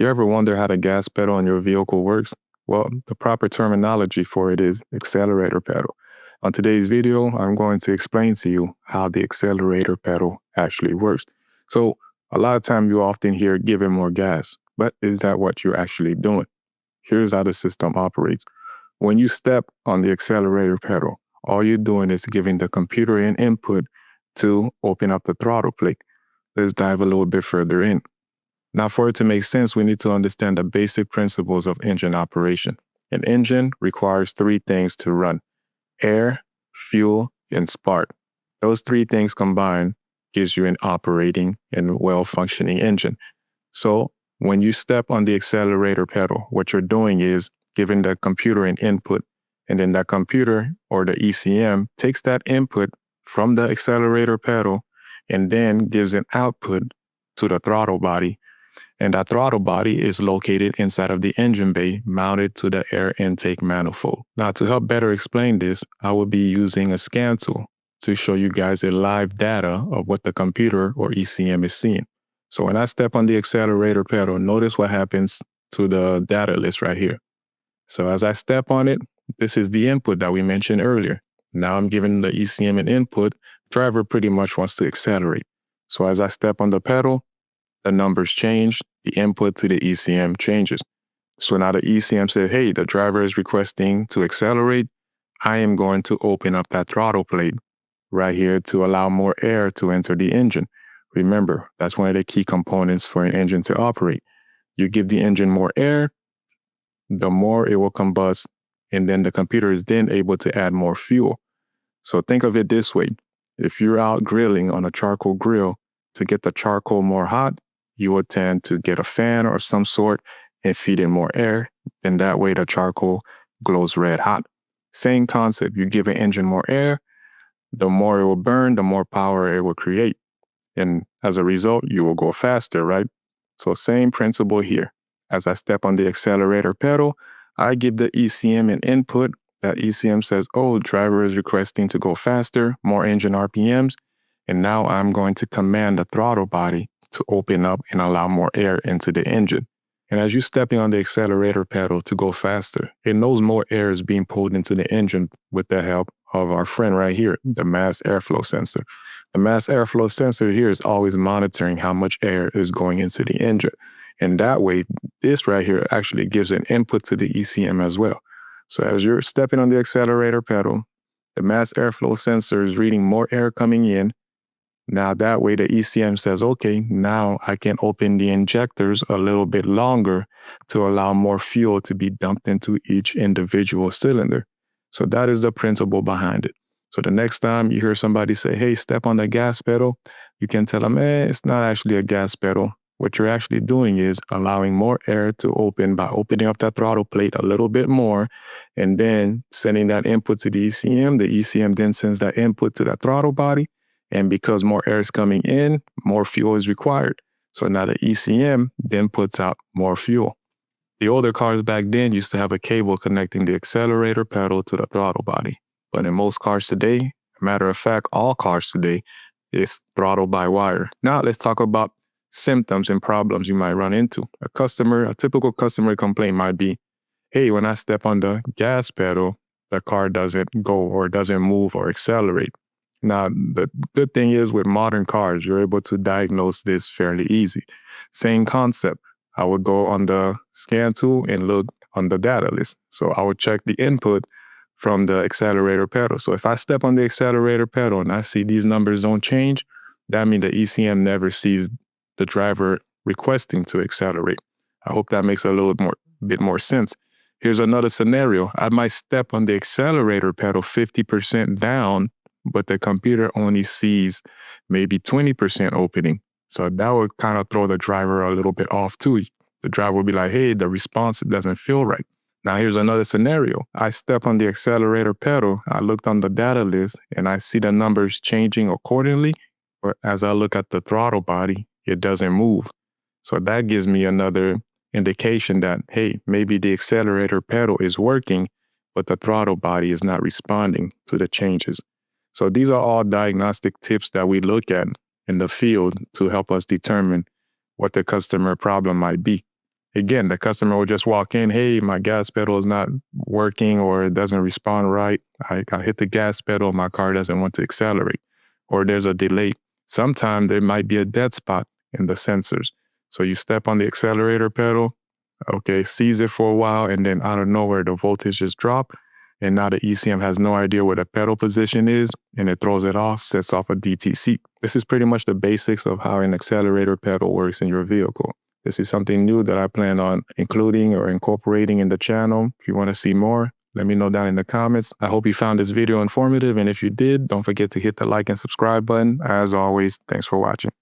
You ever wonder how the gas pedal on your vehicle works? Well, the proper terminology for it is accelerator pedal. On today's video, I'm going to explain to you how the accelerator pedal actually works. So, a lot of time you often hear giving more gas, but is that what you're actually doing? Here's how the system operates. When you step on the accelerator pedal, all you're doing is giving the computer an input to open up the throttle plate. Let's dive a little bit further in. Now, for it to make sense, we need to understand the basic principles of engine operation. An engine requires three things to run: air, fuel, and spark. Those three things combined gives you an operating and well-functioning engine. So when you step on the accelerator pedal, what you're doing is giving the computer an input, and then that computer or the ECM takes that input from the accelerator pedal and then gives an output to the throttle body. And that throttle body is located inside of the engine bay, mounted to the air intake manifold. Now, to help better explain this, I will be using a scan tool to show you guys a live data of what the computer or ECM is seeing. So when I step on the accelerator pedal, notice what happens to the data list right here. So as I step on it, this is the input that we mentioned earlier. Now I'm giving the ECM an input. Driver pretty much wants to accelerate. So as I step on the pedal, the numbers change, the input to the ECM changes. So now the ECM said, hey, the driver is requesting to accelerate. I am going to open up that throttle plate right here to allow more air to enter the engine. Remember, that's one of the key components for an engine to operate. You give the engine more air, the more it will combust, and then the computer is then able to add more fuel. So think of it this way. If you're out grilling on a charcoal grill, to get the charcoal more hot, you would tend to get a fan or some sort and feed in more air. Then that way the charcoal glows red hot. Same concept. You give an engine more air, the more it will burn, the more power it will create. And as a result, you will go faster, right? So same principle here. As I step on the accelerator pedal, I give the ECM an input. That ECM says, oh, driver is requesting to go faster, more engine RPMs. And now I'm going to command the throttle body to open up and allow more air into the engine. And as you're stepping on the accelerator pedal to go faster, it knows more air is being pulled into the engine with the help of our friend right here, the mass airflow sensor. The mass airflow sensor here is always monitoring how much air is going into the engine. And that way, this right here actually gives an input to the ECM as well. So as you're stepping on the accelerator pedal, the mass airflow sensor is reading more air coming in. Now that way the ECM says, okay, now I can open the injectors a little bit longer to allow more fuel to be dumped into each individual cylinder. So that is the principle behind it. So the next time you hear somebody say, hey, step on the gas pedal, you can tell them, it's not actually a gas pedal. What you're actually doing is allowing more air to open by opening up that throttle plate a little bit more and then sending that input to the ECM. The ECM then sends that input to the throttle body. And because more air is coming in, more fuel is required. So now the ECM then puts out more fuel. The older cars back then used to have a cable connecting the accelerator pedal to the throttle body. But in most cars today, matter of fact, all cars today, is throttle by wire. Now let's talk about symptoms and problems you might run into. A typical customer complaint might be, hey, when I step on the gas pedal, the car doesn't go or doesn't move or accelerate. Now, the good thing is with modern cars, you're able to diagnose this fairly easy. Same concept. I would go on the scan tool and look on the data list. So I would check the input from the accelerator pedal. So if I step on the accelerator pedal and I see these numbers don't change, that means the ECM never sees the driver requesting to accelerate. I hope that makes a bit more sense. Here's another scenario. I might step on the accelerator pedal 50% down, but the computer only sees maybe 20% opening. So that would kind of throw the driver a little bit off too. The driver will be like, hey, the response doesn't feel right. Now here's another scenario. I step on the accelerator pedal, I looked on the data list and I see the numbers changing accordingly. But as I look at the throttle body, it doesn't move. So that gives me another indication that, hey, maybe the accelerator pedal is working, but the throttle body is not responding to the changes. So these are all diagnostic tips that we look at in the field to help us determine what the customer problem might be. Again, the customer will just walk in, hey, my gas pedal is not working or it doesn't respond right. I hit the gas pedal, my car doesn't want to accelerate, or there's a delay. Sometimes there might be a dead spot in the sensors. So you step on the accelerator pedal, okay, sees it for a while, and then out of nowhere, the voltage just dropped. And now the ECM has no idea where the pedal position is, and it throws it off, sets off a DTC. This is pretty much the basics of how an accelerator pedal works in your vehicle. This is something new that I plan on including or incorporating in the channel. If you want to see more, let me know down in the comments. I hope you found this video informative, and if you did, don't forget to hit the like and subscribe button. As always, thanks for watching.